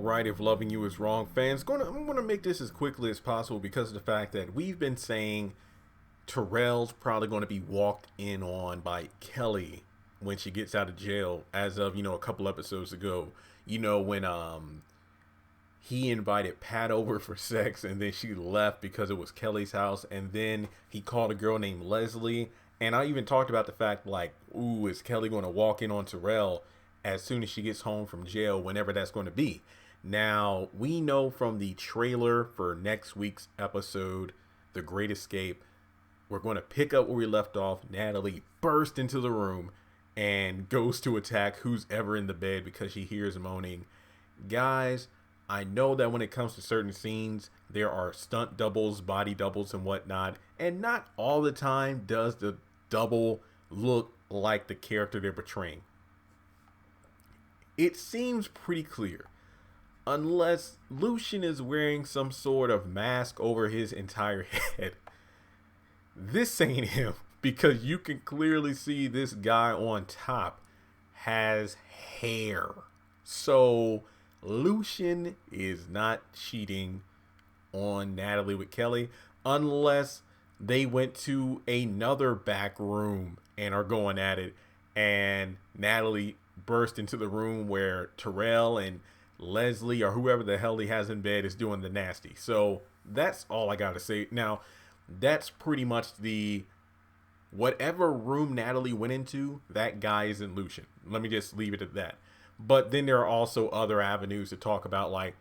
right, if loving you is wrong, fans, I'm gonna make this as quickly as possible because of the fact that we've been saying Terrell's probably going to be walked in on by Kelly when she gets out of jail, as of a couple episodes ago. When he invited Pat over for sex and then she left because it was Kelly's house, and then he called a girl named Leslie. And I even talked about the fact, like, ooh, is Kelly going to walk in on Terrell as soon as she gets home from jail, whenever that's going to be? Now, we know from the trailer for next week's episode, The Great Escape, we're going to pick up where we left off. Natalie bursts into the room and goes to attack who's ever in the bed because she hears moaning. Guys, I know that when it comes to certain scenes, there are stunt doubles, body doubles, and whatnot, and not all the time does the double look like the character they're portraying. It seems pretty clear, unless Lushion is wearing some sort of mask over his entire head. This ain't him, because you can clearly see this guy on top has hair. So Lushion is not cheating on Natalie with Kelly unless they went to another back room and are going at it, and Natalie burst into the room where Terrell and Leslie or whoever the hell he has in bed is doing the nasty. So that's all I gotta say. Now, that's pretty much the whatever room Natalie went into, that guy isn't Lushion. Let me just leave it at that. But then there are also other avenues to talk about, like,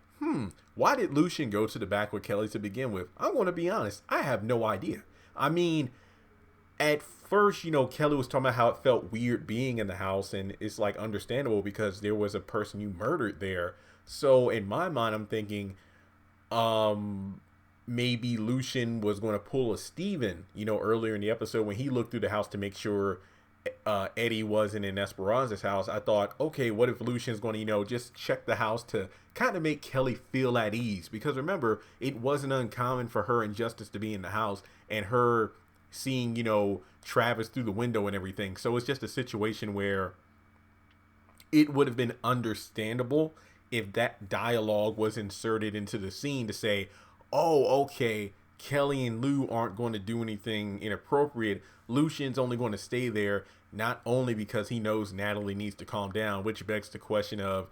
why did Lushion go to the back with Kelly to begin with? I'm going to be honest, I have no idea. I mean, at first, Kelly was talking about how it felt weird being in the house, and it's like understandable because there was a person you murdered there. So in my mind, I'm thinking, maybe Lushion was going to pull a Steven, earlier in the episode when he looked through the house to make sure Eddie wasn't in Esperanza's house. I thought, okay, what if Lucian's going to, just check the house to kind of make Kelly feel at ease? Because remember, it wasn't uncommon for her and Justice to be in the house and her seeing, Travis through the window and everything. So it's just a situation where it would have been understandable if that dialogue was inserted into the scene to say, oh, okay, Kelly and Lou aren't going to do anything inappropriate. Lucian's only going to stay there, not only because he knows Natalie needs to calm down, which begs the question of,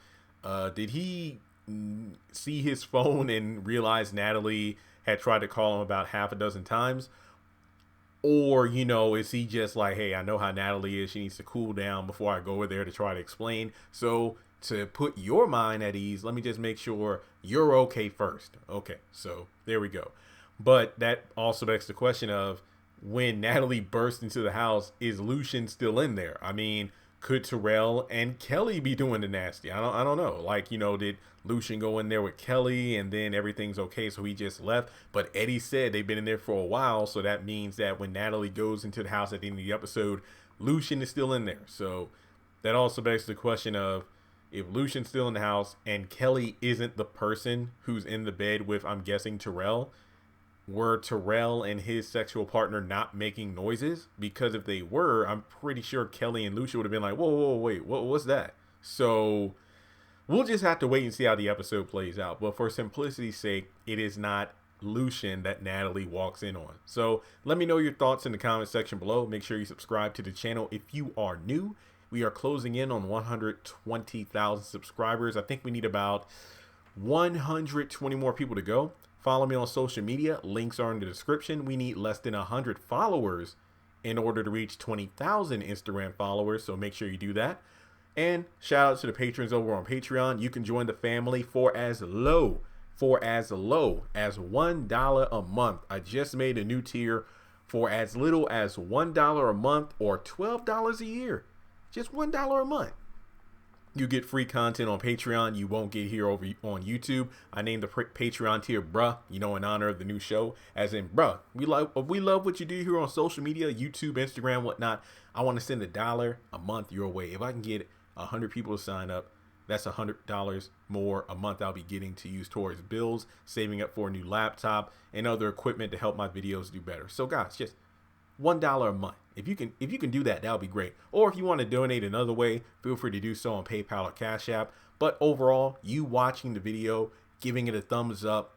did he see his phone and realize Natalie had tried to call him about half a dozen times? Or, is he just like, hey, I know how Natalie is. She needs to cool down before I go over there to try to explain. So to put your mind at ease, let me just make sure you're okay first. Okay, so there we go. But that also begs the question of, when Natalie burst into the house, is Lushion still in there? I mean, could Terrell and Kelly be doing the nasty? I don't know. Like, did Lushion go in there with Kelly and then everything's okay, so he just left? But Eddie said they've been in there for a while, so that means that when Natalie goes into the house at the end of the episode, Lushion is still in there. So that also begs the question of, if Lucian's still in the house and Kelly isn't the person who's in the bed with, I'm guessing, Terrell, were Terrell and his sexual partner not making noises? Because if they were, I'm pretty sure Kelly and Lucia would have been like, whoa, wait, what's that? So we'll just have to wait and see how the episode plays out. But for simplicity's sake, it is not Lushion that Natalie walks in on. So let me know your thoughts in the comment section below. Make sure you subscribe to the channel if you are new. We are closing in on 120,000 subscribers. I think we need about 120 more people to go. Follow me on social media. Links are in the description. We need less than 100 followers in order to reach 20,000 Instagram followers. So make sure you do that. And shout out to the patrons over on Patreon. You can join the family for as low as $1 a month. I just made a new tier for as little as $1 a month or $12 a year. Just $1 a month. You get free content on Patreon you won't get here over on YouTube. I named the Patreon tier Bruh, in honor of the new show. As in, bruh, we love what you do here on social media, YouTube, Instagram, whatnot. I want to send $1 a month your way. If I can get 100 people to sign up, that's $100 more a month I'll be getting to use towards bills, saving up for a new laptop, and other equipment to help my videos do better. So guys, just $1 a month. If you can do that, that would be great. Or if you want to donate another way, feel free to do so on PayPal or Cash App. But overall, you watching the video, giving it a thumbs up,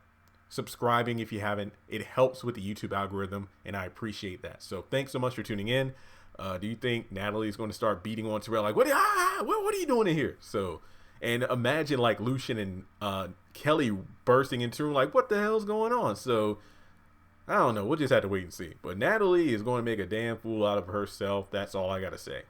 subscribing if you haven't, it helps with the YouTube algorithm, and I appreciate that. So thanks so much for tuning in. Do you think Natalie is going to start beating on Terrell like, what are you doing in here? So, and imagine like Lushion and Kelly bursting into the room like, what the hell's going on? So I don't know. We'll just have to wait and see. But Natalie is going to make a damn fool out of herself. That's all I got to say.